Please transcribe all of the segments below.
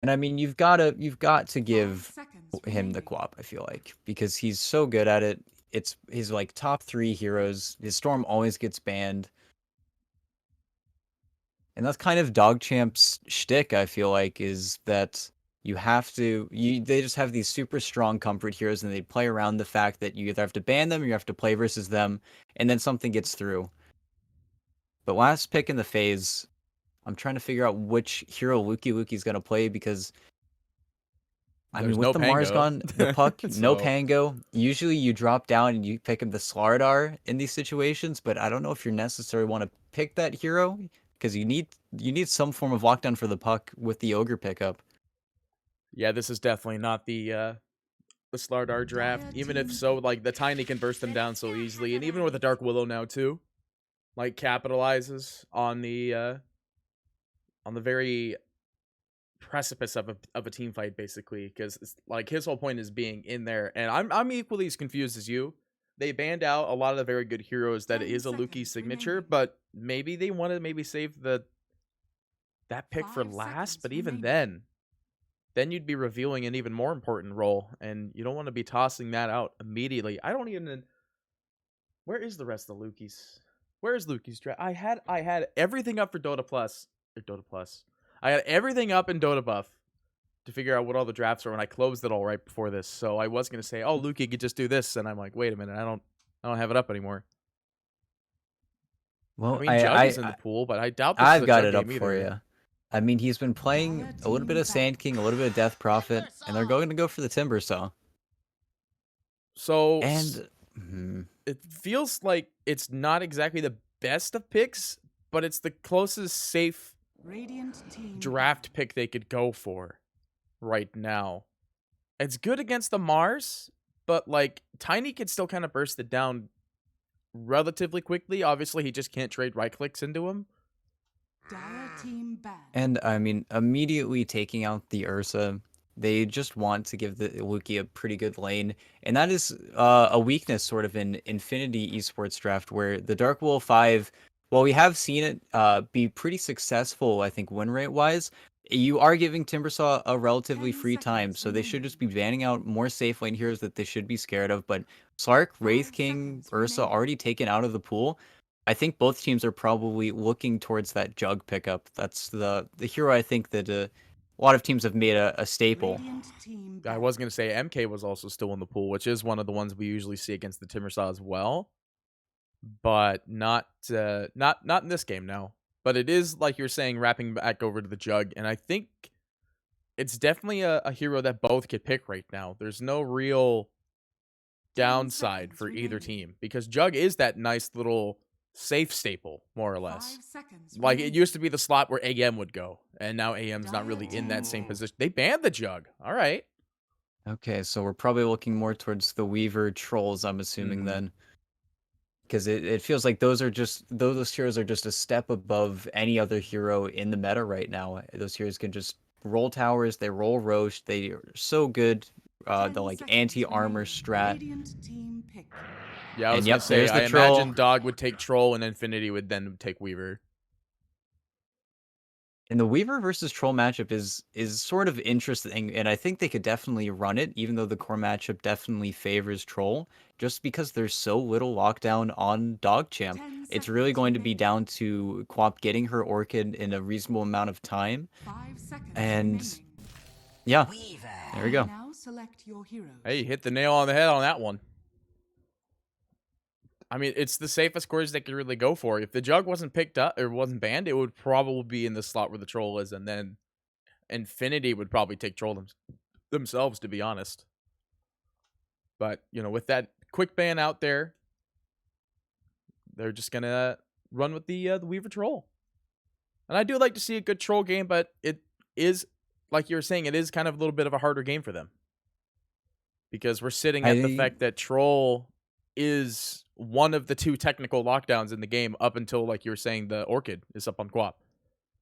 And I mean, you've got to give him the QoP, I feel like, because he's so good at it. It's his like top 3 heroes. His Storm always gets banned. And that's kind of DogChamp's shtick, I feel like, is that they just have these super strong comfort heroes and they play around the fact that you either have to ban them or you have to play versus them, and then something gets through. But last pick in the phase, I'm trying to figure out which hero Luki's gonna play because I mean, There's with no the Mars Pango. gone, the puck, no So Pango. Usually you drop down and you pick up the Slardar in these situations, but I don't know if you necessarily want to pick that hero because you need some form of lockdown for the puck with the Ogre pickup. yeah, this is definitely not the Slardar draft. Even if so, like the Tiny can burst them down so easily, and even with the Dark Willow now too, like capitalizes on the very precipice of a team fight basically, because like his whole point is being in there, and I'm equally as confused as you. They banned out a lot of the very good heroes that is a Luki signature, but maybe they want to maybe save that pick for last. But even then you'd be revealing an even more important role, and you don't want to be tossing that out immediately. I don't even. Where is the rest of the Lukis? Where is Luki's draft? I had everything up for Dota Plus or Dota Plus. I had everything up in Dota Buff to figure out what all the drafts are, and I closed it all right before this. So I was gonna say, oh, Luki could just do this, and I'm like, wait a minute, I don't have it up anymore. I Well, mean, Jug is in the pool, but I doubt this is I've a got Jug it game up for either. you. I mean, he's been playing a little bit of Sand King, a little bit of Death Prophet, and they're going to go for the Timber Saw. So And hmm, it feels like it's not exactly the best of picks, but it's the closest safe draft pick they could go for right now. It's good against the Mars, but like Tiny can still kind of burst it down relatively quickly. Obviously, he just can't trade right clicks into him. and I mean, immediately taking out the Ursa, they just want to give the Luki a pretty good lane, and that is a weakness sort of in Infinity Esports draft where the Dark Wolf 5, while we have seen it be pretty successful, I think win rate wise, you are giving Timbersaw a relatively free time, so they should just be banning out more safe lane heroes that they should be scared of. But Slark, Wraith King, Ursa already taken out of the pool. I think both teams are probably looking towards that Jug pickup. That's the hero I think that a lot of teams have made a staple. I was gonna say MK was also still in the pool, which is one of the ones we usually see against the Timbersaw as well, but not in this game now. But it is like you're saying, wrapping back over to the Jug, and I think it's definitely a hero that both could pick right now. There's no real downside for either team because Jug is that nice little safe staple, more or less. Like it used to be the slot where AM would go, and now AM's not really in that same position. They banned the Jug. All right. Okay, so we're probably looking more towards the Weaver Trolls, I'm assuming Mm-hmm. then. Because it feels like those heroes are just a step above any other hero in the meta right now. Those heroes can just roll towers, they roll Roche, they are so good. The like anti-armor strat. Yeah, I And was gonna yep, say there's the I troll. imagine Dog would take Troll and Infinity would then take Weaver. And the Weaver versus Troll matchup is sort of interesting, and I think they could definitely run it, even though the core matchup definitely favors Troll, just because there's so little lockdown on DogChamp. It's really going to be down to Quap getting her Orchid in a reasonable amount of time, and yeah, there we go. Hey, you hit the nail on the head on that one. I mean, it's the safest course they could really go for. If the Jug wasn't picked up or wasn't banned, it would probably be in the slot where the Troll is, and then Infinity would probably take Troll themselves, to be honest. But with that quick ban out there, they're just gonna run with the Weaver Troll. And I do like to see a good Troll game, but it is like you were saying, it is kind of a little bit of a harder game for them because we're sitting at the I fact that Troll is one of the two technical lockdowns in the game up until, like you were saying, the Orchid is up on Quap.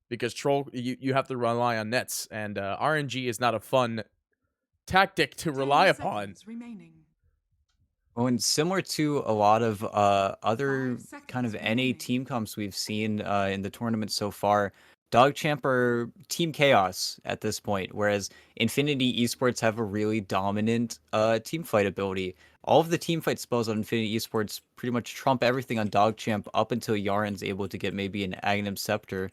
Because Troll, you have to rely on nets, and RNG is not a fun tactic to rely upon. Well, and similar to a lot of other kind of NA team comps we've seen in the tournament so far, DogChamp are Team Chaos at this point, whereas Infinity Esports have a really dominant team fight ability. All of the team fight spells on Infinity Esports pretty much trump everything on DogChamp up until Yaren's able to get maybe an Aghanim Scepter.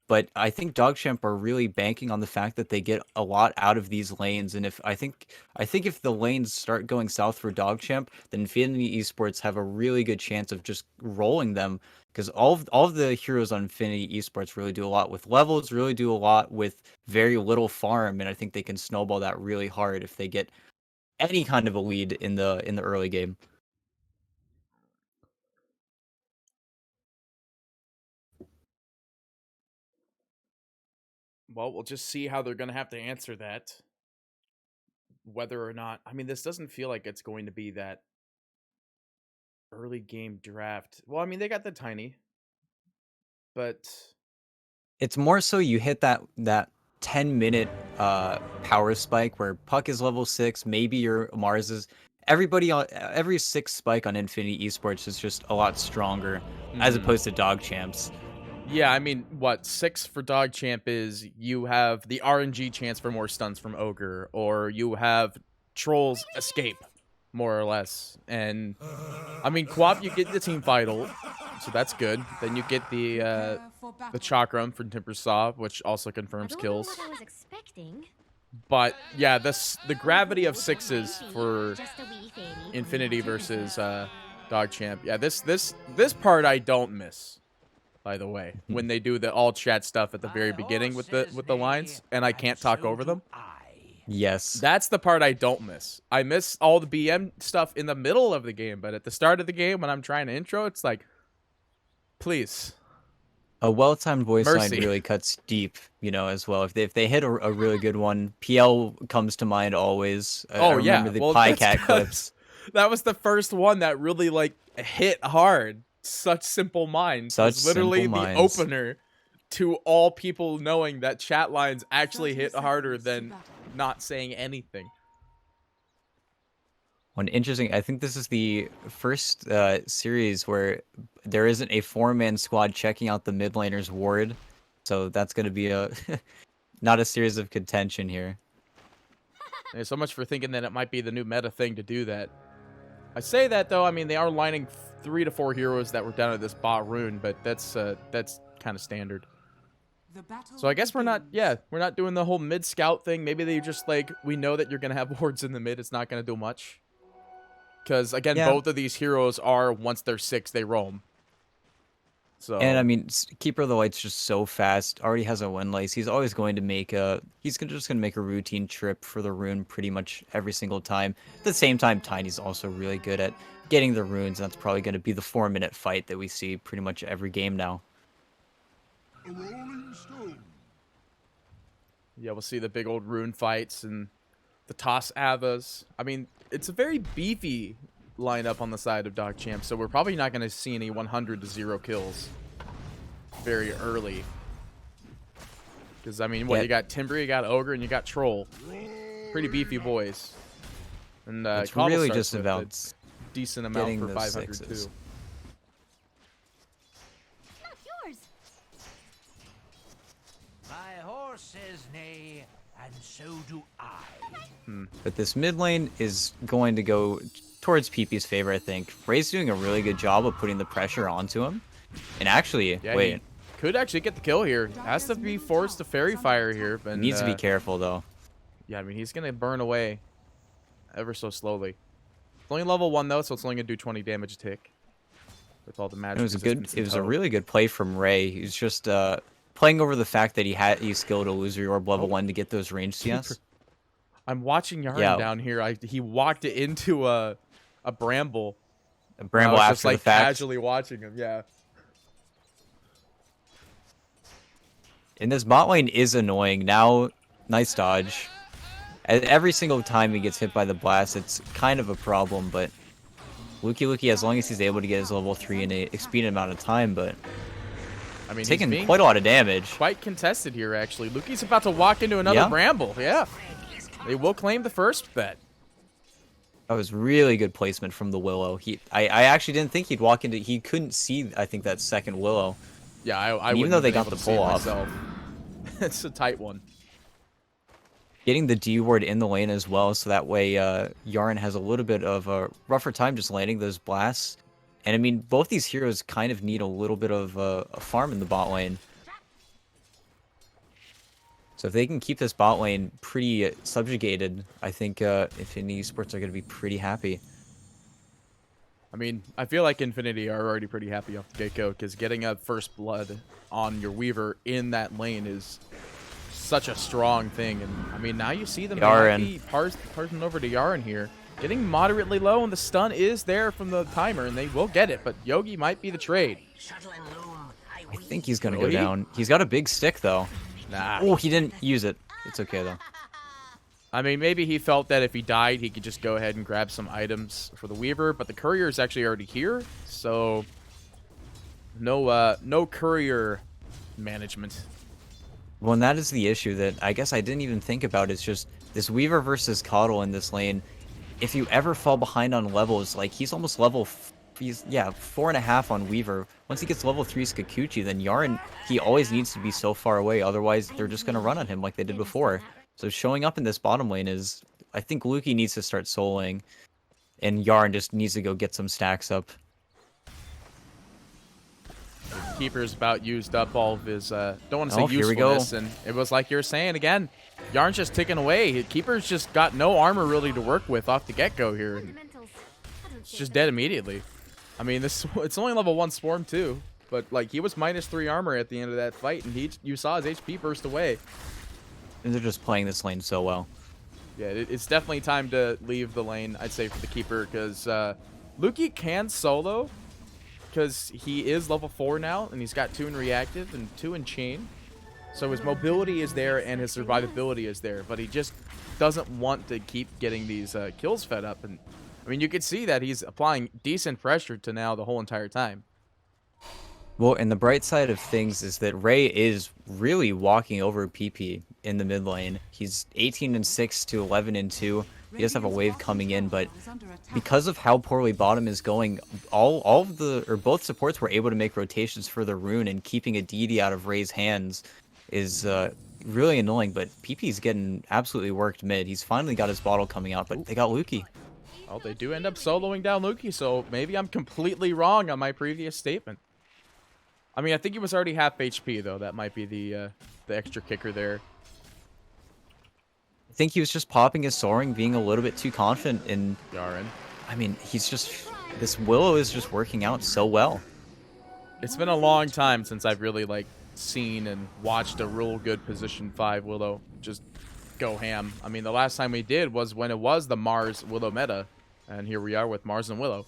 But I think DogChamp are really banking on the fact that they get a lot out of these lanes, and if I think if the lanes start going south for DogChamp, then Infinity Esports have a really good chance of just rolling them because all of the heroes on Infinity Esports really do a lot with levels, really do a lot with very little farm, and I think they can snowball that really hard if they get any kind of a lead in the early game. Well, we'll just see how they're gonna have to answer that. Whether or not, I mean, this doesn't feel like it's going to be that early game draft. Well, I mean, they got the tiny, but It's more so you hit that 10-minute power spike where Puck is level 6, maybe your Mars is everybody on every 6 spike on Infinity Esports is just a lot stronger as mhm. opposed to Dog Champs. Yeah, I mean, what 6 for DogChamp is you have the RNG chance for more stuns from Ogre, or you have Trolls escape, more or less. And I mean, Quap, you get the team vital, so that's good. Then you get the Chakram from Timber Saw, which also confirms kills. I was expecting. But yeah, the gravity of 6s for Infinity versus DogChamp. Yeah, this part I don't miss. By the way, when they do the all chat stuff at the very beginning with the lines, and I can't talk over them. Yes. That's the part I don't miss. I miss all the BM stuff in the middle of the game, but at the start of the game when I'm trying to intro, it's like, please. A well-timed voice line Mercy. really cuts deep, as well. If they hit a really good one, PL comes to mind always. I Oh remember yeah, the well Pie that's Cat 'cause clips. that was the first one that really like hit hard. Such Simple Minds Such was literally simple the minds. opener to all people knowing that chat lines actually hit harder than not saying anything. One interesting, I think this is the first series where there isn't a 4-man squad checking out the mid laner's ward, so that's going to be a not a series of contention here. And so much for thinking that it might be the new meta thing to do that. I say that though, I mean they are lining 3 to 4 heroes that were down at this bot rune, but that's kind of standard. So I guess we're not doing the whole mid scout thing. Maybe they just like, we know that you're gonna have wards in the mid. It's not gonna do much. Because again, Yeah, both of these heroes are, once they're 6, they roam. and I So mean, Keeper of the Light's just so fast. Already has a win lace. He's always going to make a. Just going to make a routine trip for the rune pretty much every single time. At the same time, Tiny's also really good at getting the runes. That's probably going to be the 4-minute fight that we see pretty much every game now. yeah, we'll see the big old rune fights and the toss avas. I mean, it's a very beefy lineup on the side of DogChamp, so we're probably not going to see any 100 to 0 kills very early. Because, I mean, what, Yeah. you got Timber, you got Ogre, and you got Troll. Pretty beefy boys. And It's Cobble really starts just with about a decent amount getting for those 500 sixes. too. Not yours. My horse says nay, and so do I. But this mid lane is going to go towards PP's favor, I think. Ray's doing a really good job of putting the pressure onto him. And actually, Yeah, wait, he could actually get the kill here. Has to be forced to Fairy Fire here, but needs to be careful though. yeah, I mean he's gonna burn away ever so slowly. It's only level 1 though, so it's only gonna do 20 damage a tick with all the magic. It was a good. resistance It and was a tow. really good play from Ray. He's just playing over the fact that he skilled Illusory Orb level 1 to get those range CS. I'm watching Yarn Yeah. down here. He walked into a bramble. And I Bramble was after just like the fact. casually watching him. Yeah. And this bot lane is annoying. Now, nice dodge. Every single time he gets hit by the blast, it's kind of a problem, but Luki, as long as he's able to get his level 3 in a expedient amount of time, but I mean, he's taking being quite a lot of damage. quite contested here, actually. Luki's about to walk into another Yeah. bramble. Yeah. They will claim the first bet. That was really good placement from the Willow. I actually didn't think he'd walk into. He couldn't see, I think, that second Willow. Yeah, I And even wouldn't though have they been got able the to see it pull off. myself. It's a tight one. Getting the D ward in the lane as well, so that way Yarn has a little bit of a rougher time just landing those blasts. And I mean, both these heroes kind of need a little bit of a farm in the bot lane. So if they can keep this bot lane pretty subjugated, I think Infinity Esports are going to be pretty happy. I mean, I feel like Infinity are already pretty happy off the get-go, because getting a first blood on your Weaver in that lane is such a strong thing. And I mean, now you see them be parsing over to Yaren here. Getting moderately low, and the stun is there from the timer, and they will get it, but Yogi might be the trade. I think he's going to go down. He's got a big stick, though. Nah. Oh, he didn't use it. It's okay, though. I mean, maybe he felt that if he died, he could just go ahead and grab some items for the Weaver, but the Courier is actually already here, so no Courier management. Well, and that is the issue that I guess I didn't even think about. It's just this Weaver versus Coddle in this lane. If you ever fall behind on levels, like he's almost level, he's 4.5 on Weaver. Once he gets level 3 Skikuchi, then Yarn, he always needs to be so far away. Otherwise, they're just going to run on him like they did before. So showing up in this bottom lane is, I think Luki needs to start soloing, and Yarn just needs to go get some stacks up. Keeper's about used up all of his, don't want to say Here we go. usefulness, and it was like you were saying again, Yarn's just ticking away. Keeper's just got no armor really to work with off the get-go here. It's just dead immediately. I mean, it's only level 1 Swarm too, but like he was -3 armor at the end of that fight, and you saw his HP burst away. And they're just playing this lane so well. Yeah, it's definitely time to leave the lane, I'd say, for the Keeper, because Luki can solo, because he is level 4 now, and he's got 2 in reactive and 2 in chain. So his mobility is there and his survivability is there, but he just doesn't want to keep getting these kills fed up. And I mean, you could see that he's applying decent pressure to now the whole entire time. Well, and the bright side of things is that Ray is really walking over PP in the mid lane. He's 18-6 to 11-2. He does have a wave coming in, but because of how poorly bottom is going, both supports were able to make rotations for the rune, and keeping a DD out of Ray's hands is really annoying. But PP's getting absolutely worked mid. He's finally got his bottle coming out, but they got Luki. Well, they do end up soloing down Luki, so maybe I'm completely wrong on my previous statement. I mean, I think he was already half HP, though. That might be the extra kicker there. I think he was just popping his soaring, being a little bit too confident in Yaren. I mean, this Willow is just working out so well. It's been a long time since I've really, like, seen and watched a real good position 5 Willow just go ham. I mean, the last time we did was when it was the Mars Willow meta, and here we are with Mars and Willow.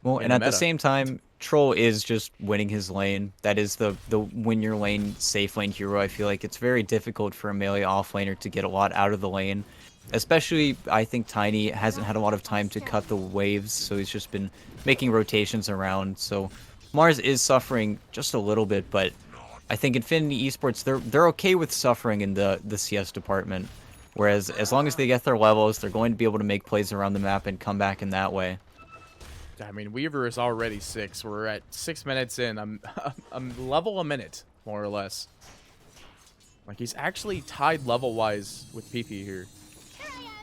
Well, and at the same time, Troll is just winning his lane. That is the win your lane, safe lane hero. I feel like it's very difficult for a melee offlaner to get a lot out of the lane. Especially, I think Tiny hasn't had a lot of time to cut the waves, so he's just been making rotations around. So Mars is suffering just a little bit, but I think Infinity Esports, they're okay with suffering in the CS department. Whereas as long as they get their levels, they're going to be able to make plays around the map and come back in that way. I mean, Weaver is already 6. We're at 6 minutes in. I'm level a minute, more or less. Like, he's actually tied level-wise with PP here.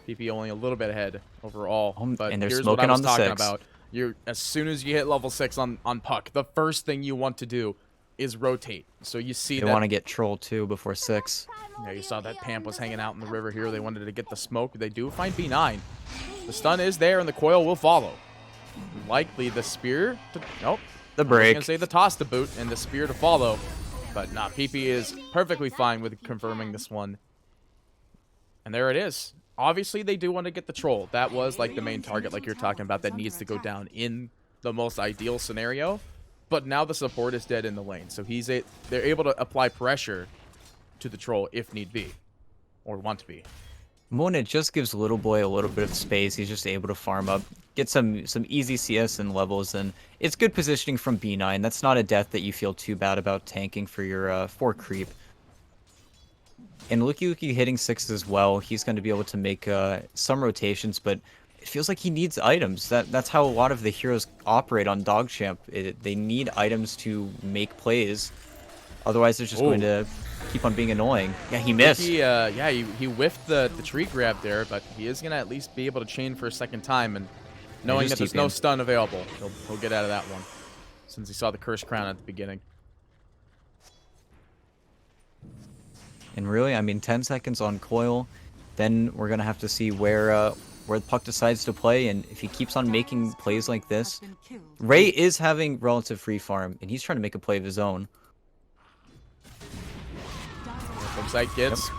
PP only a little bit ahead overall. But and they're here's smoking what I was on the talking 6. about. As soon as you hit level 6 on Puck, the first thing you want to do is rotate. So you see They that... want to get Troll too before 6. Yeah, you saw that Pamp was hanging out in the river here. They wanted to get the smoke. They do find B9. The stun is there, and the coil will follow. Likely the spear to... Nope. The break. I was going to say the toss to boot and the spear to follow. But nah, PP is perfectly fine with confirming this one. And there it is. Obviously, they do want to get the troll. That was like the main target, like you're talking about, that needs to go down in the most ideal scenario. But now the support is dead in the lane. So they're able to apply pressure to the troll if need be. Or want to be. When it just gives Little Boy a little bit of space, he's just able to farm up, get some easy CS and levels, and it's good positioning from B9. That's not a death that you feel too bad about tanking for your 4 creep. And Luki hitting 6 as well, he's going to be able to make some rotations, but it feels like he needs items. That's how a lot of the heroes operate on DogChamp. They need items to make plays. Otherwise, it's just going to keep on being annoying. Yeah, he missed. He whiffed the tree grab there, but he is going to at least be able to chain for a second time. And knowing that there's no stun available, he'll get out of that one since he saw the Curse Crown at the beginning. And really, I mean, 10 seconds on Coil, then we're going to have to see where the puck decides to play, and if he keeps on making plays like this. Ray is having relative free farm, and he's trying to make a play of his own. Looks like gets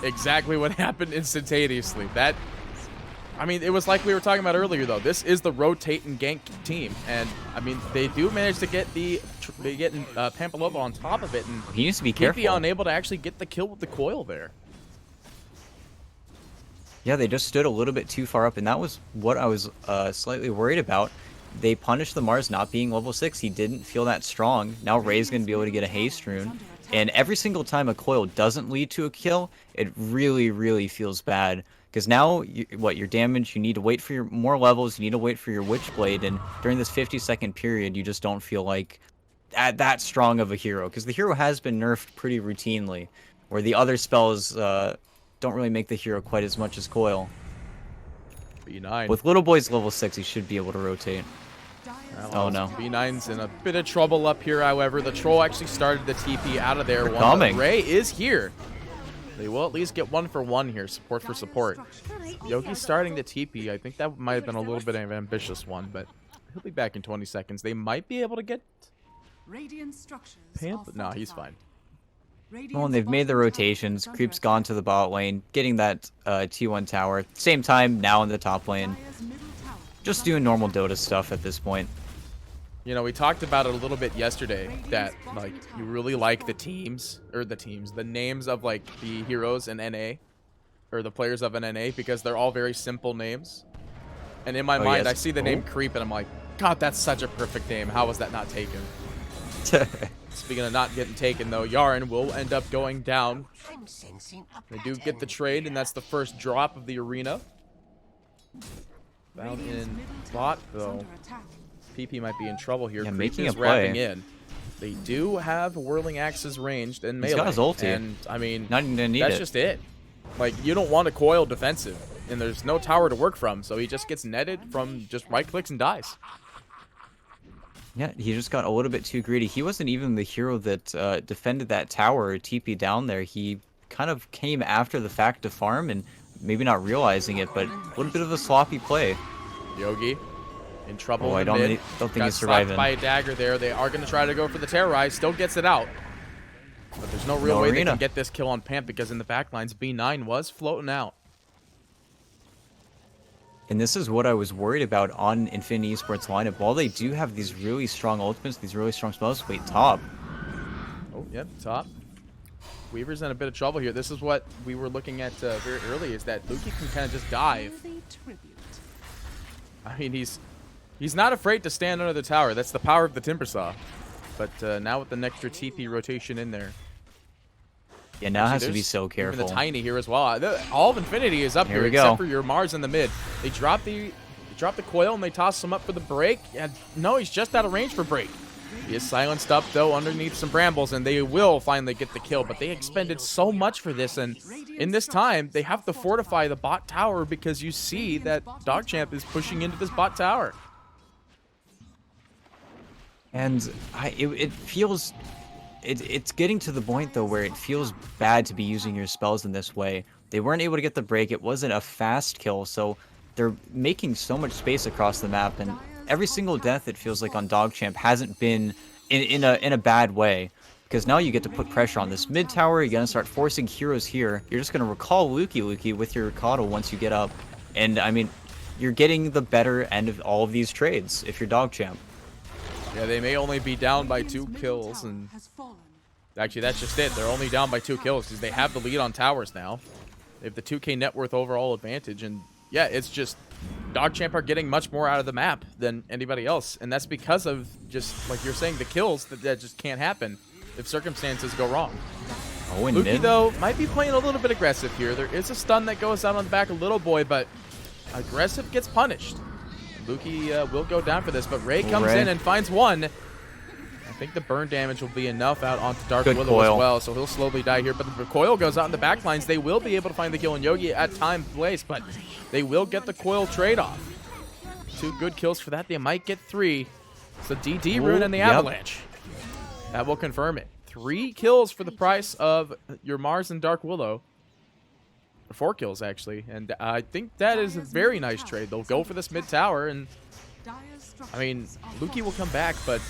exactly what happened instantaneously. That, I mean, it was like we were talking about earlier, though. This is the rotate and gank team, and I mean, they do manage to get Pampalova on top of it, and he needs to be careful. PTE unable to actually get the kill with the coil there. Yeah, they just stood a little bit too far up, and that was what I was slightly worried about. They punished the Mars not being level 6. He didn't feel that strong. Now Ray's going to be able to get a haste rune. And every single time a coil doesn't lead to a kill, it really, really feels bad. Because now, your damage, you need to wait for your more levels, you need to wait for your Witchblade, and during this 50-second period, you just don't feel like that strong of a hero. Because the hero has been nerfed pretty routinely, where the other spells don't really make the hero quite as much as Coil. B9. With Little Boy's level 6, he should be able to rotate. Oh no. B9's in a bit of trouble up here, however. The troll actually started the TP out of there. Ray is here. They will at least get 1-for-1 here, support for support. Yogi's starting the TP. I think that might have been a little bit of an ambitious one, but he'll be back in 20 seconds. They might be able to get Pamp. No, he's fine. Well, and they've made the rotations. Creep's gone to the bot lane, getting that T1 tower. Same time, now in the top lane. Just doing normal Dota stuff at this point. You know, we talked about it a little bit yesterday, that, like, you really like the names of, like, the heroes in NA, or the players of an NA, because they're all very simple names. And in my mind, I see the name Creep, and I'm like, God, that's such a perfect name. How was that not taken? Speaking of not getting taken, though, Yaren will end up going down. They do get the trade, and that's the first drop of the arena. Down in bot, though. PP might be in trouble here. Yeah, making a wrapping in. They do have Whirling Axes ranged and melee. He's got his ulti. And, I mean, not even gonna need that's just it. Like, you don't want a coil defensive, and there's no tower to work from, so he just gets netted from just right-clicks and dies. Yeah, he just got a little bit too greedy. He wasn't even the hero that defended that tower or TP down there. He kind of came after the fact to farm and maybe not realizing it, but a little bit of a sloppy play. Yogi in trouble. Oh, I don't think he's surviving. By a dagger there. They are going to try to go for the terrorize. Still gets it out. But there's no real way they can get this kill on Pamp, because in the backlines, B9 was floating out. And this is what I was worried about on Infinity Esports lineup. While they do have these really strong ultimates, these really strong spells, wait, top. Oh, yep, top. Weaver's in a bit of trouble here. This is what we were looking at very early, is that Luki can kind of just dive. I mean, he's not afraid to stand under the tower. That's the power of the Timbersaw. But now with the extra TP rotation in there. Yeah, now has to be so careful. Even the Tiny here as well. All of Infinity is up here except for your Mars in the mid. They drop the coil and they toss him up for the break. Yeah, no, he's just out of range for break. He is silenced up, though, underneath some brambles, and they will finally get the kill. But they expended so much for this, and in this time, they have to fortify the bot tower, because you see that DogChamp is pushing into this bot tower. And it feels... It's getting to the point, though, where it feels bad to be using your spells in this way. They weren't able to get the break. It wasn't a fast kill, so they're making so much space across the map, and every single death, it feels like, on DogChamp hasn't been in a bad way. Because now you get to put pressure on this mid tower. You're going to start forcing heroes here. You're just going to recall Luki with your Ricardo once you get up. And, I mean, you're getting the better end of all of these trades if you're DogChamp. Yeah, they may only be down by 2 kills, and actually that's just it. They're only down by 2 kills because they have the lead on towers now. They have the 2k net worth overall advantage, and yeah, it's just DogChamp are getting much more out of the map than anybody else, and that's because of, just like you're saying, the kills that just can't happen if circumstances go wrong. Oh, and Luki, though, might be playing a little bit aggressive here. There is a stun that goes out on the back of Little Boy, but aggressive gets punished. Luki will go down for this, but Ray comes in and finds one. think the burn damage will be enough out onto Dark Good Willow coil. as well, so he'll slowly die here. But the coil goes out in the back lines. They will be able to find the kill on Yogi at time place, but they will get the coil trade-off. 2 good kills for that. They might get 3. It's the DD rune and the Yep. avalanche. That will confirm it. 3 kills for the price of your Mars and Dark Willow. 4 kills, actually. And I think that is a very nice trade. They'll go for this mid tower, and I mean, Luki will come back, but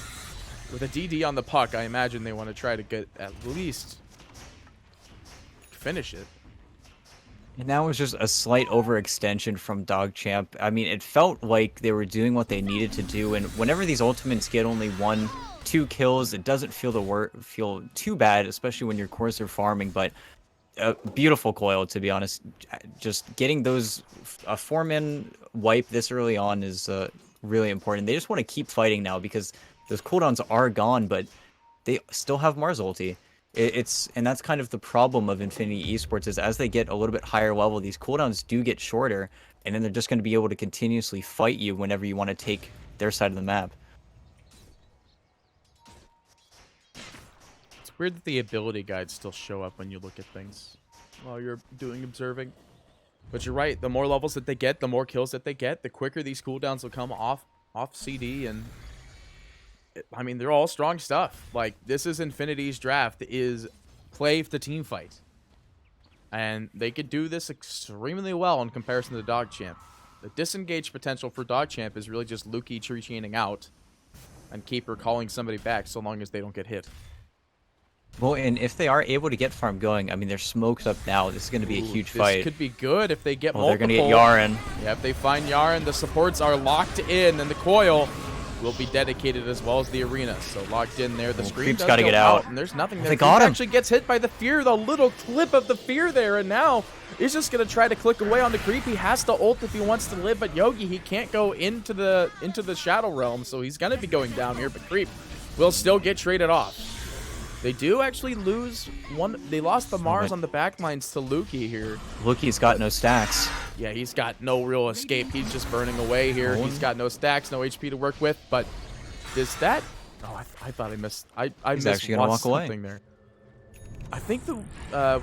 with a DD on the puck, I imagine they want to try to get at least finish it. And that was just a slight overextension from DogChamp. I mean, it felt like they were doing what they needed to do, and whenever these ultimates get only 1-2 kills, it doesn't feel too bad, especially when your cores are farming. But a beautiful coil, to be honest. Just getting those a 4-man wipe this early on is really important. They just want to keep fighting now because those cooldowns are gone, but they still have Mars ulti. And that's kind of the problem of Infinity Esports is as they get a little bit higher level, these cooldowns do get shorter, and then they're just going to be able to continuously fight you whenever you want to take their side of the map. It's weird that the ability guides still show up when you look at things while you're doing observing. But you're right, the more levels that they get, the more kills that they get, the quicker these cooldowns will come off CD, and I mean, they're all strong stuff. Like, this is Infinity's draft, is play the team fight. And they could do this extremely well in comparison to DogChamp. The disengage potential for DogChamp is really just Luki tree chaining out and Keeper calling somebody back so long as they don't get hit. Well, and if they are able to get farm going, I mean, they're smoked up now. This is going to be a huge fight. This could be good if they get Well, multiple. they're going to get Yaren. Yeah, if they find Yaren, the supports are locked in, and the coil will be dedicated as well as the arena. So locked in there. The screen Creep's does gotta go get out. and there's nothing there. They got Creep him. actually gets hit by the fear, the little clip of the fear there, and now he's just gonna try to click away on the Creep. He has to ult if he wants to live, but Yogi, he can't go into the Shadow Realm, so he's gonna be going down here. But Creep will still get traded off. They do actually lose one. They lost the Mars on the backlines to Luki here. Luki's got no stacks. Yeah, he's got no real escape. He's just burning away here. He's got no stacks, no HP to work with. But is that? Oh, I thought I missed. I He's missed actually gonna walk away. something there. I think the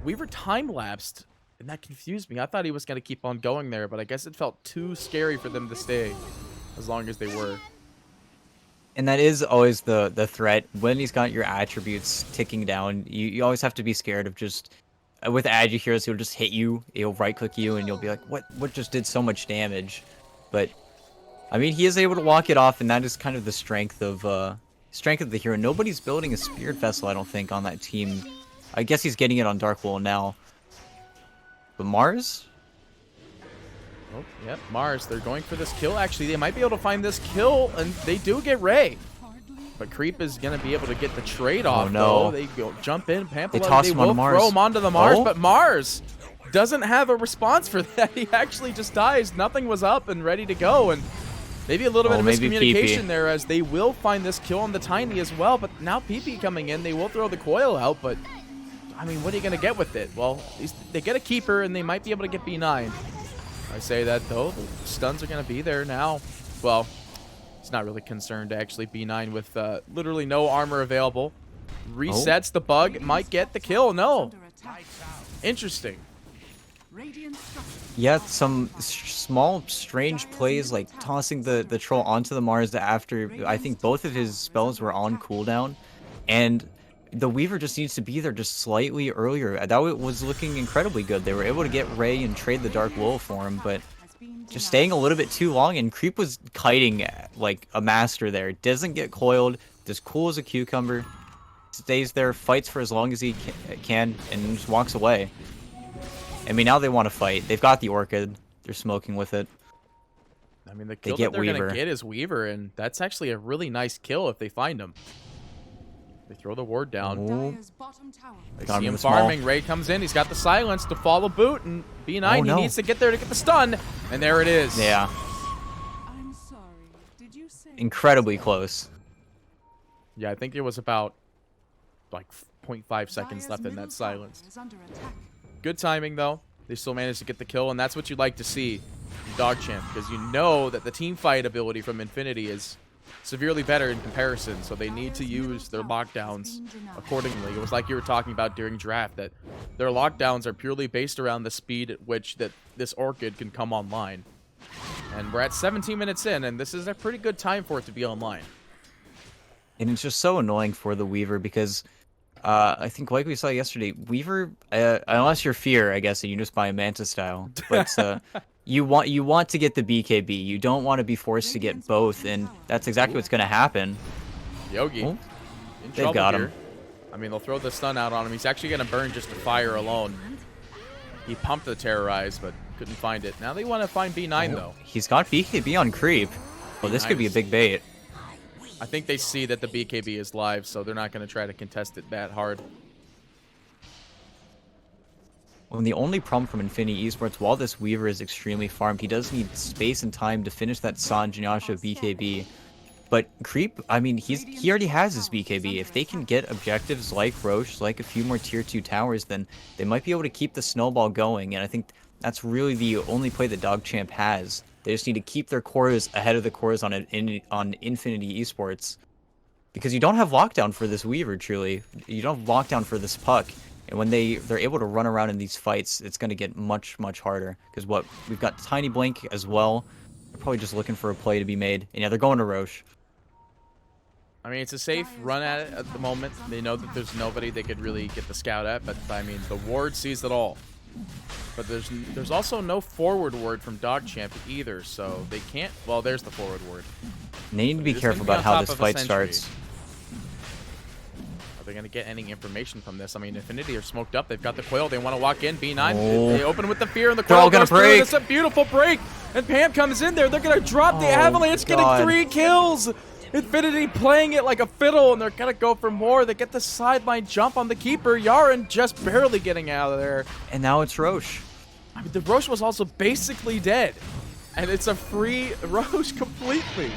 Weaver time lapsed, and that confused me. I thought he was gonna keep on going there, but I guess it felt too scary for them to stay as long as they were. And that is always the threat. When he's got your attributes ticking down, you always have to be scared of just... With Agi heroes, he'll just hit you, he'll right-click you, and you'll be like, what just did so much damage? But, I mean, he is able to walk it off, and that is kind of the strength of the hero. Nobody's building a Spirit Vessel, I don't think, on that team. I guess he's getting it on Dark Will now. But Mars? Oh, yep, Mars. They're going for this kill. Actually, they might be able to find this kill, and they do get Ray. But Creep is going to be able to get the trade off, no. though. They go jump in. Pampa, toss they him onto will Mars. throw him onto the Mars, Oh. but Mars doesn't have a response for that. He actually just dies. Nothing was up and ready to go, and maybe a little bit of maybe miscommunication PP. there as they will find this kill on the Tiny as well. But now PP coming in. They will throw the coil out, but I mean, what are you going to get with it? Well, at least they get a Keeper, and they might be able to get B9. I say that, though. The stuns are going to be there now. Well, he's not really concerned, actually. B9 with literally no armor available. Resets the bug. Might get the kill. No. Interesting. Yeah, some small, strange plays, like tossing the troll onto the Mars after I think both of his spells were on cooldown. And the Weaver just needs to be there just slightly earlier. That was looking incredibly good. They were able to get Ray and trade the Dark Wolf for him, but just staying a little bit too long, and Creep was kiting like a master there. Doesn't get coiled, just cool as a cucumber, stays there, fights for as long as he can, and just walks away. I mean, now they want to fight. They've got the Orchid. They're smoking with it. I mean, the kill get that they're going Weaver. to get is Weaver, and that's actually a really nice kill if they find him. They throw the ward down. Ooh. They Got see him him small. farming. Ray comes in. He's got the silence to follow boot, and B9, Oh, no. he needs to get there to get the stun, and there it is. Yeah, I'm sorry. Did you say incredibly close. Yeah, I think it was about like 0.5 seconds Dire's left in that middle tower silence. is under attack. Good timing, though. They still managed to get the kill, and that's what you'd like to see from DogChamp, because you know that the team fight ability from Infinity is severely better in comparison, so they need to use their lockdowns accordingly. It was like you were talking about during draft, that their lockdowns are purely based around the speed at which that this Orchid can come online. And we're at 17 minutes in, and this is a pretty good time for it to be online. And it's just so annoying for the Weaver because I think like we saw yesterday, Weaver, unless you're Fear, I guess, and you just buy a Manta style, but you want to get the BKB. You don't want to be forced to get both, and that's exactly what's going to happen. Yogi, Oh, in they've trouble got here. him. I mean, they'll throw the stun out on him. He's actually going to burn just to fire alone. He pumped the Terrorize, but couldn't find it. Now they want to find B9, though. He's got BKB on creep. Well, this could be a big bait. I think they see that the BKB is live, so they're not going to try to contest it that hard. Well, the only problem from Infinity Esports, while this Weaver is extremely farmed, he does need space and time to finish that Sanj and Yasha BKB. But Creep, I mean, he already has his BKB. If they can get objectives like Roche, like a few more tier 2 towers, then they might be able to keep the snowball going. And I think that's really the only play that DogChamp has. They just need to keep their cores ahead of the cores on Infinity Esports. Because you don't have lockdown for this Weaver, truly. You don't have lockdown for this Puck. And when they're able to run around in these fights, it's going to get much, much harder. Because we've got Tiny Blink as well. They're probably just looking for a play to be made. And yeah, they're going to Roche. I mean, it's a safe run at it at the moment. They know that there's nobody they could really get the scout at, but I mean, the ward sees it all. But there's also no forward ward from DogChamp either, so they can't. Well, there's the forward ward. And they need to be careful about how this fight starts. Are they going to get any information from this? I mean, Infinity are smoked up. They've got the coil. They want to walk in. B9. Oh. They open with the fear, and the They're coil all gonna goes through. break. It's a beautiful break. And Pam comes in there. They're going to drop the Oh, avalanche, God. getting 3 kills. Infinity playing it like a fiddle, and they're going to go for more. They get the sideline jump on the keeper. Yaren just barely getting out of there. And now it's Roche. I mean, the Roche was also basically dead. And it's a free Roche completely.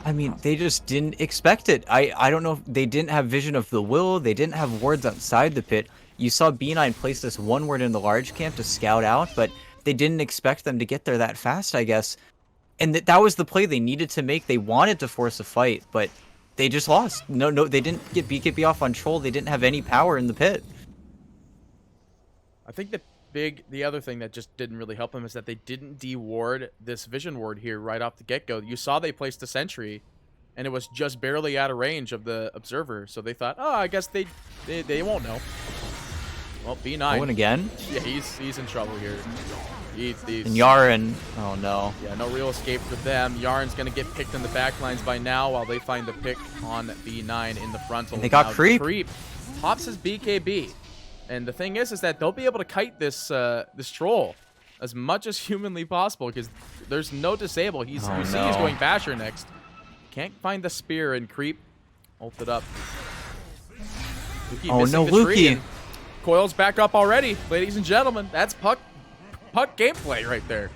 I mean, they just didn't expect it. I don't know if they didn't have vision of the will. They didn't have wards outside the pit. You saw B9 place this one ward in the large camp to scout out, but they didn't expect them to get there that fast, I guess. And that was the play they needed to make. They wanted to force a fight, but they just lost. No, they didn't get BKB off on Troll. They didn't have any power in the pit. I think the other thing that just didn't really help them is that they didn't de-ward this vision ward here right off the get-go. You saw they placed a sentry, and it was just barely out of range of the observer. So they thought, oh, I guess they won't know. Well, B9. Oh, and again? Yeah, he's in trouble here. And Yaren, oh no. Yeah, no real escape for them. Yaren's going to get picked in the backlines by now while they find the pick on B9 in the frontal. And they got Now, Creep. Creep pops his BKB. And the thing is that they'll be able to kite this this troll as much as humanly possible because there's no disable. You see he's going Basher next. Can't find the spear, and Creep ulted up. Luki missing the tree, and Coil's back up already, ladies and gentlemen. That's Puck gameplay right there.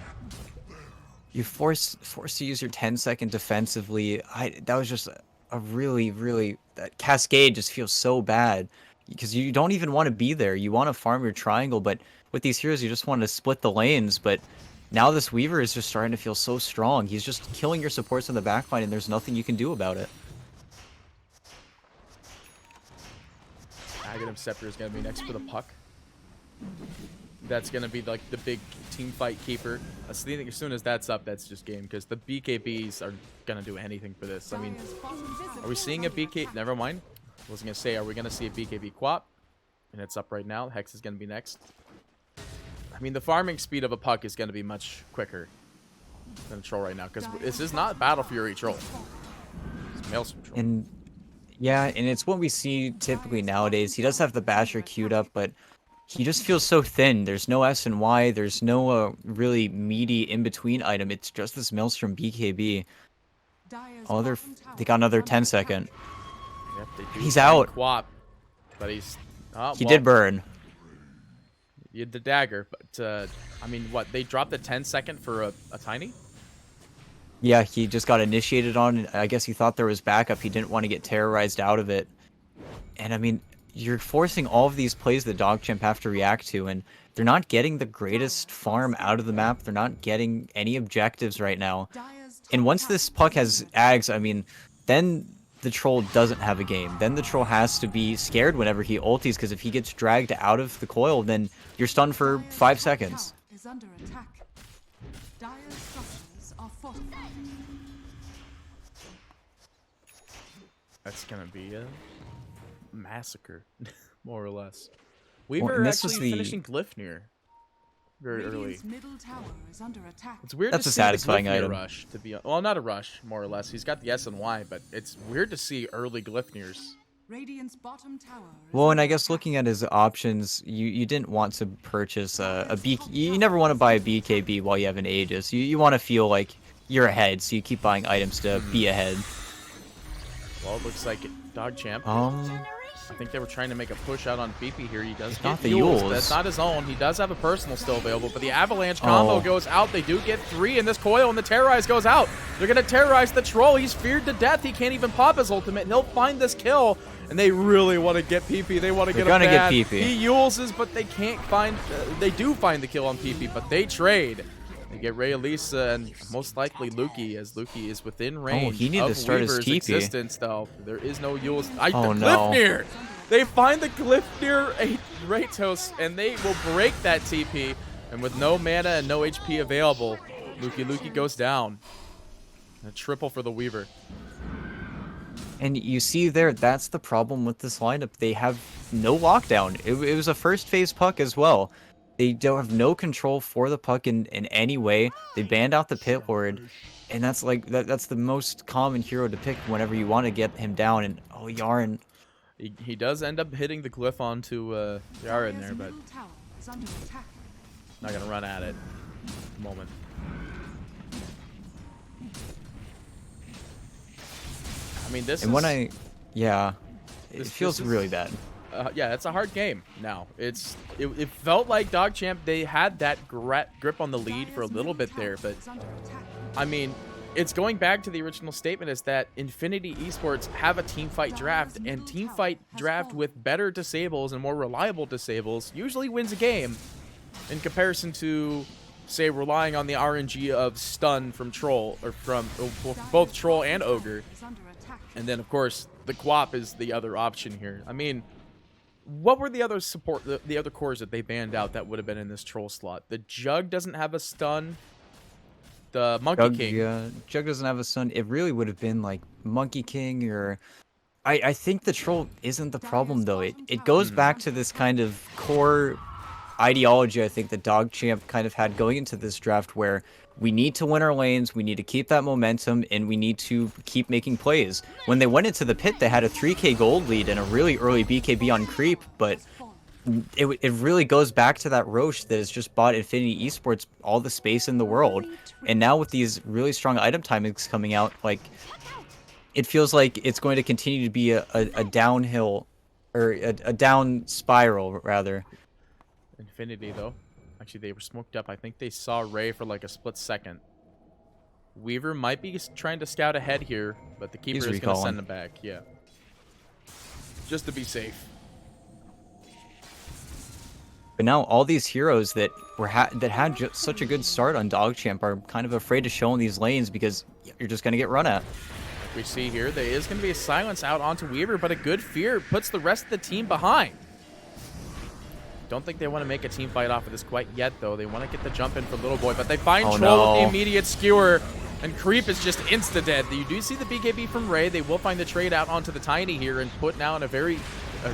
You forced to use your 10-second defensively. That was just a really that cascade just feels so bad because you don't even want to be there. You want to farm your triangle, but with these heroes you just want to split the lanes. But now this Weaver is just starting to feel so strong. He's just killing your supports in the backline, and there's nothing you can do about it. Aghanim Scepter is going to be next for the Puck. That's going to be like the big team fight keeper. I think as soon as that's up, that's just game because the BKBs are going to do anything for this. I mean, are we seeing a BK? Never mind. I was going to say, are we going to see a BKB quap? And it's up right now. Hex is going to be next. I mean, the farming speed of a Puck is going to be much quicker than a Troll right now because this is not Battle Fury Troll. It's Maelstrom Troll. And yeah, and it's what we see typically nowadays. He does have the Basher queued up, but he just feels so thin. There's no S and Y. There's no really meaty in-between item. It's just this Maelstrom BKB. Oh, they got another 10-second. Yep, they do He's find out. Quap, but he's... He did burn. You had the dagger, but I mean, what? They dropped the 10-second for a tiny? Yeah, he just got initiated on. I guess he thought there was backup. He didn't want to get terrorized out of it. And I mean, you're forcing all of these plays that DogChamp have to react to, and they're not getting the greatest farm out of the map. They're not getting any objectives right now. And once this puck has Ags, I mean, then the troll doesn't have a game. Then the troll has to be scared whenever he ulties, because if he gets dragged out of the coil, then you're stunned for 5 seconds. Is under attack. Dire's structures are fortified. That's gonna be a massacre, more or less. Weaver and this was actually the- finishing Glyphnir very early. Radiant's middle tower is under attack. It's weird That's to a see the satisfying Glyphnir item. rush, to be well, not a rush, more or less. He's got the S and Y, but it's weird to see early Glyphnirs. Radiant's bottom tower is Well, and I under guess attack. looking at his options, you didn't want to purchase a B. You never want to buy a BKB while you have an Aegis. You want to feel like you're ahead, so you keep buying items to be ahead. Well, it looks like DogChamp. I think they were trying to make a push out on BP here. He does It's get not the Yules. Yules. That's not his own. He does have a personal still available, but the Avalanche combo Oh. goes out. They do get 3 in this coil, and the Terrorize goes out. They're going to terrorize the Troll. He's feared to death. He can't even pop his ultimate. He'll find this kill, and they really want to get PP. They want to They're get gonna him get bad. PP. He Yuleses, but they can't find... they do find the kill on PP, but they trade. They get Ray Elisa and most likely Lukey, as Lukey is within range he needed of to start his Weaver's TP. existence, though. There is no Yules. Oh, the no. Glyphnir! They find the Glyphnir Ratos, and they will break that TP. And with no mana and no HP available, Lukey goes down. A triple for the Weaver. And you see there, that's the problem with this lineup. They have no lockdown. It was a first phase puck as well. They don't have no control for the puck in any way. They banned out the Pit Lord, and that's like that's the most common hero to pick whenever you want to get him down. And oh, Yarn. He does end up hitting the glyph onto Yara in there, but Middle tower is under attack. not going to run at it at the moment. I mean, this And is... when yeah, it This feels is- really bad. yeah, it's a hard game now. It felt like DogChamp, they had that grip on the lead for a little bit there, but Is under attack. I mean, it's going back to the original statement is that Infinity Esports have a team fight draft, and team fight draft with better disables and more reliable disables usually wins a game in comparison to, say, relying on the RNG of stun from Troll, or from both Troll and Ogre. Is under attack. And then, of course, the Quap is the other option here. I mean, what were the other the other cores that they banned out that would have been in this Troll slot? The Jug doesn't have a stun. The Monkey King. Jug doesn't have a son. It really would have been like Monkey King or... I think the troll isn't the problem, though. It goes back to this kind of core ideology, I think, that DogChamp kind of had going into this draft, where we need to win our lanes, we need to keep that momentum, and we need to keep making plays. When they went into the pit, they had a 3k gold lead and a really early BKB on creep, but it really goes back to that Roche that has just bought Infinity Esports all the space in the world. And now with these really strong item timings coming out, like, it feels like it's going to continue to be a downhill, or a down spiral, rather. Infinity, though. Actually, they were smoked up. I think they saw Ray for like a split second. Weaver might be trying to scout ahead here, but the keeper He's is going to recalling. send him back. Yeah. Just to be safe. But now all these heroes that had just such a good start on DogChamp are kind of afraid to show in these lanes because you're just going to get run at. We see here there is going to be a silence out onto Weaver, but a good fear puts the rest of the team behind. Don't think they want to make a team fight off of this quite yet, though. They want to get the jump in for Little Boy, but they find Oh, Troll with the no. immediate skewer, and Creep is just insta-dead. You do see the BKB from Ray. They will find the trade out onto the Tiny here and put now in a very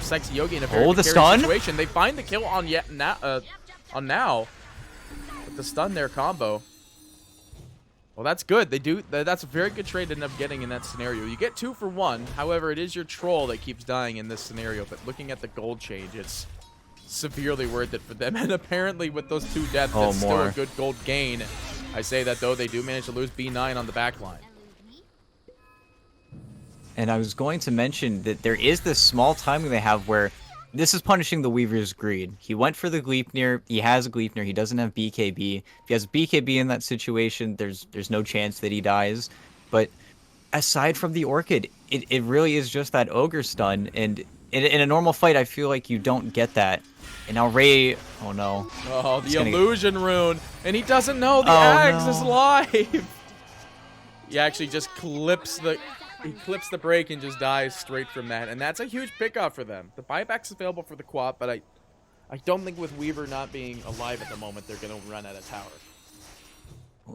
Sexy Yogi in a very Oh, the precarious stun? situation. They find the kill on now. With the stun there combo. Well, that's good. That's a very good trade to end up getting in that scenario. You get 2 for 1. However, it is your Troll that keeps dying in this scenario. But looking at the gold change, it's severely worth it for them. And apparently with those 2 deaths, Oh, it's still more. a good gold gain. I say that, though, they do manage to lose B9 on the back line. And I was going to mention that there is this small timing they have where this is punishing the Weaver's greed. He went for the Gleipnir. He has a Gleipnir. He doesn't have BKB. If he has BKB in that situation, there's no chance that he dies. But aside from the Orchid, it really is just that Ogre stun. And in a normal fight, I feel like you don't get that. And now Ray... Oh, no. Oh, the He's gonna- illusion rune. And he doesn't know the Oh, Ags no. is live. He actually just clips the break and just dies straight from that, and that's a huge pickoff for them. The buyback's available for the co-op, but I don't think with Weaver not being alive at the moment, they're gonna run out of tower.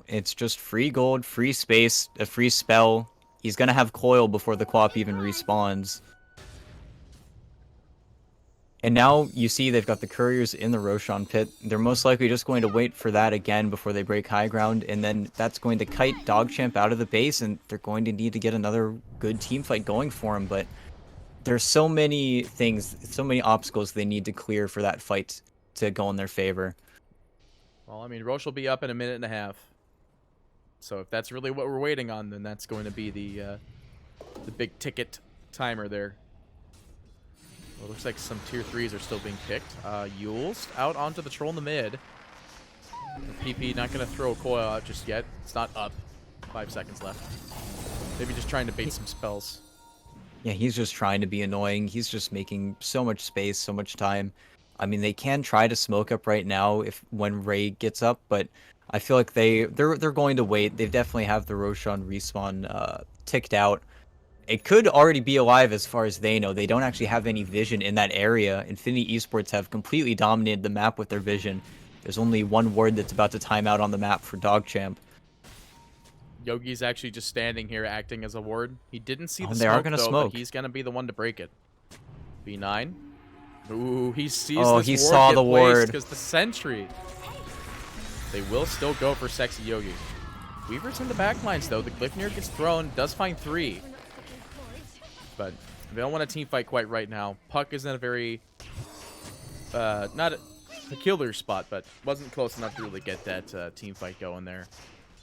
It's just free gold, free space, a free spell. He's gonna have coil before the co-op even respawns. And now you see they've got the couriers in the Roshan pit. They're most likely just going to wait for that again before they break high ground, and then that's going to kite DogChamp out of the base, and they're going to need to get another good team fight going for him. But there's so many things, so many obstacles they need to clear for that fight to go in their favor. Well, I mean, Roche will be up in a minute and a half. So if that's really what we're waiting on, then that's going to be the big ticket timer there. Well, it looks like some tier 3s are still being picked. Yules out onto the troll in the mid. The PP not going to throw a coil out just yet. It's not up. 5 seconds left. Maybe just trying to bait some spells. Yeah, he's just trying to be annoying. He's just making so much space, so much time. I mean, they can try to smoke up right now when Ray gets up, but I feel like they're going to wait. They definitely have the Roshan respawn ticked out. It could already be alive as far as they know. They don't actually have any vision in that area. Infinity Esports have completely dominated the map with their vision. There's only one ward that's about to time out on the map for DogChamp. Yogi's actually just standing here acting as a ward. He didn't see the They are smoke, gonna though, smoke. but he's going to be the one to break it. B9. Ooh, he sees Oh, this he ward saw get the ward. because the sentry. They will still go for Sexy Yogi. Weaver's in the backlines, though. The Glyphnir gets thrown, does find 3. But they don't want a team fight quite right now. Puck is in a very, not a peculiar spot, but wasn't close enough to really get that team fight going there.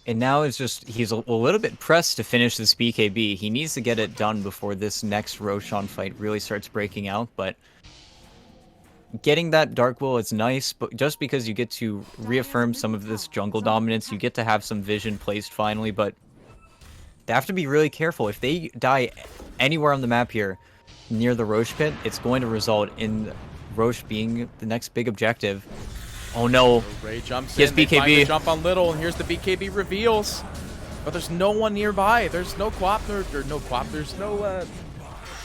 And now it's just, he's a little bit pressed to finish this BKB. He needs to get it done before this next Roshan fight really starts breaking out, but getting that Dark Will is nice, but just because you get to reaffirm some of this jungle dominance, you get to have some vision placed finally, but they have to be really careful. If they die anywhere on the map here near the Roche pit, it's going to result in Roche being the next big objective. Oh no. Ray jumps He has in. They find BKB. the jump on Little, and here's the BKB reveals. But there's no one nearby. There's no Quap, there's no, well,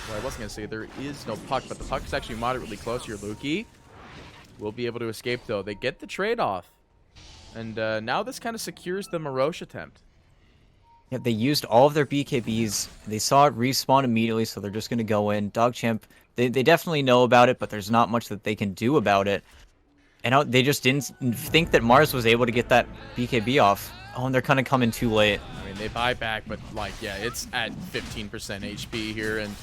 I wasn't going to say there is no Puck, but the Puck is actually moderately close here. Lukey will be able to escape, though. They get the trade-off. And now this kind of secures the Maroche attempt. Yeah, they used all of their BKBs. They saw it respawn immediately, so they're just going to go in. DogChamp, they definitely know about it, but there's not much that they can do about it. And they just didn't think that Mars was able to get that BKB off. Oh, and they're kind of coming too late. I mean, they buy back, but, like, yeah, it's at 15% HP here, and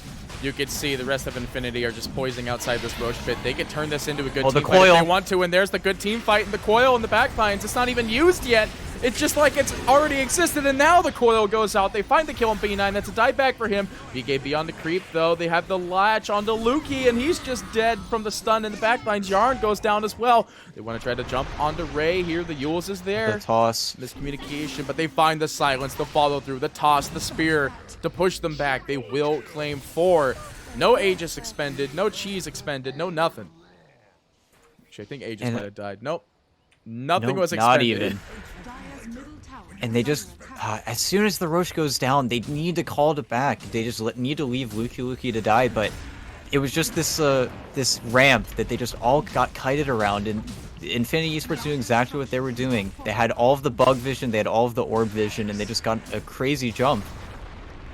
you can see the rest of Infinity are just poising outside this Roche pit. They could turn this into a good Oh, the team fight if coil. they want to, and there's the good team fight, and the coil in the backlines. It's not even used yet. It's just like it's already existed, and now the coil goes out. They find the kill on B9. That's a die back for him. BKB on the creep, though. They have the latch onto Lukey, and he's just dead from the stun in the backlines. Yarn goes down as well. They want to try to jump onto Ray here. The Yules is there. The toss. Miscommunication, but they find the silence, the follow through, the toss, the spear to push them back. They will claim 4. No Aegis expended, no cheese expended, no nothing. Actually, I think Aegis might have died. Nope. Nothing Nope, was not expended. even. Dire's middle tower And they just, as soon as the Roche goes down, they need to call it back. They just need to leave Lukey to die, but it was just this this ramp that they just all got kited around, and Infinity Esports knew exactly what they were doing. They had all of the bug vision, they had all of the orb vision, and they just got a crazy jump.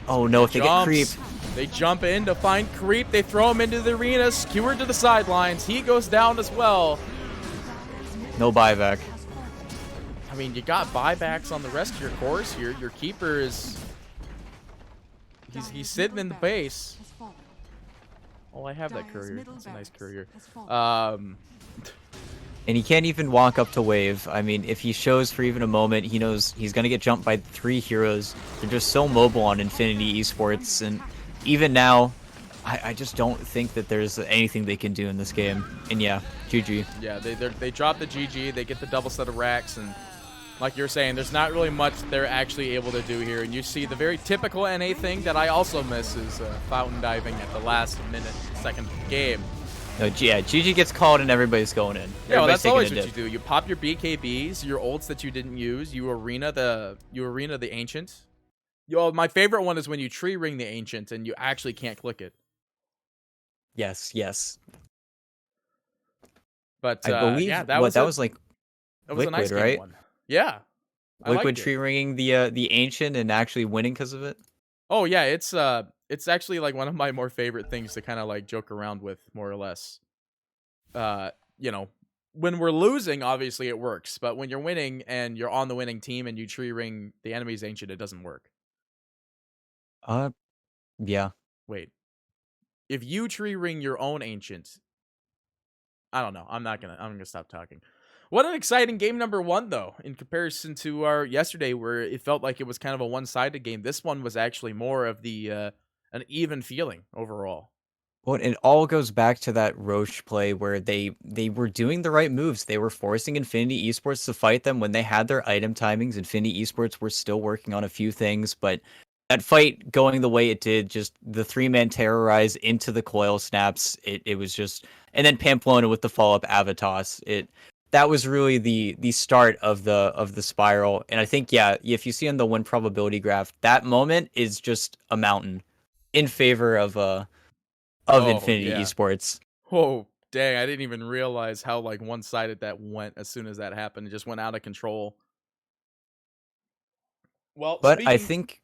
Oh no, if they get creep. They jump in to find creep. They throw him into the arena, skewered to the sidelines. He goes down as well. No buyback. I mean, you got buybacks on the rest of your cores here. Your keeper is... He's sitting in the base. has fallen. Oh, I have that Dire's courier. middle That's a nice barracks courier. has fallen. And he can't even walk up to wave. I mean, if he shows for even a moment, he knows he's going to get jumped by 3 heroes. They're just so mobile on Infinity Esports, and even now, I just don't think that there's anything they can do in this game. And yeah, GG. Yeah, they drop the GG. They get the double set of racks, and like you're saying, there's not really much they're actually able to do here. And you see the very typical NA thing that I also miss is fountain diving at the last second of the game. No, yeah, GG gets called and everybody's going in. Yeah, well, that's Everybody's always taking a what you do. You pop your BKBs, your ults that you didn't use. You arena the ancient. Yo, my favorite one is when you tree ring the ancient and you actually can't click it. Yes, yes. But I believe yeah, that was that a was like nice Liquid, game right? one. Yeah, I Liquid liked it. tree ringing the ancient and actually winning because of it. Oh yeah, it's actually like one of my more favorite things to kind of like joke around with, more or less. Uh, you know, when we're losing, obviously it works, but when you're winning and you're on the winning team and you tree ring the enemy's ancient, it doesn't work. Uh, yeah. Wait, if you tree ring your own ancient, I don't know. I'm gonna stop talking. What an exciting game number one, though, in comparison to our yesterday, where it felt like it was kind of a one-sided game. This one was actually more of the an even feeling overall. Well, it all goes back to that Roche play where they were doing the right moves. They were forcing Infinity Esports to fight them when they had their item timings. Infinity Esports were still working on a few things, but that fight going the way it did, just the 3-man terrorize into the coil snaps, it was just, and then Pamplona with the follow up Avatos. That was really the start of the spiral. And I think, yeah, if you see on the win probability graph, that moment is just a mountain in favor of Oh Infinity yeah. Esports. Oh dang! I didn't even realize how like one-sided that went as soon as that happened. It just went out of control. Well, But I speaking, think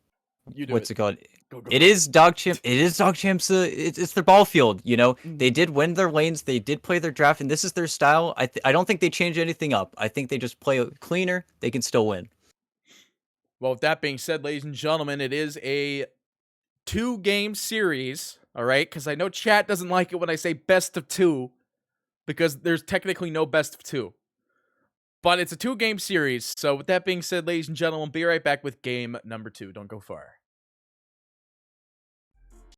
you do what's it. it called? Go go It go. is DogChamp. It is DogChamp's. It's their ball field. You know, Mm. they did win their lanes. They did play their draft, and this is their style. I don't think they change anything up. I think they just play cleaner. They can still win. Well, with that being said, ladies and gentlemen, it is a 2-game series. All right, because I know chat doesn't like it when I say best of 2, because there's technically no best of 2. But it's a 2-game series. So with that being said, ladies and gentlemen, be right back with game number 2. Don't go far.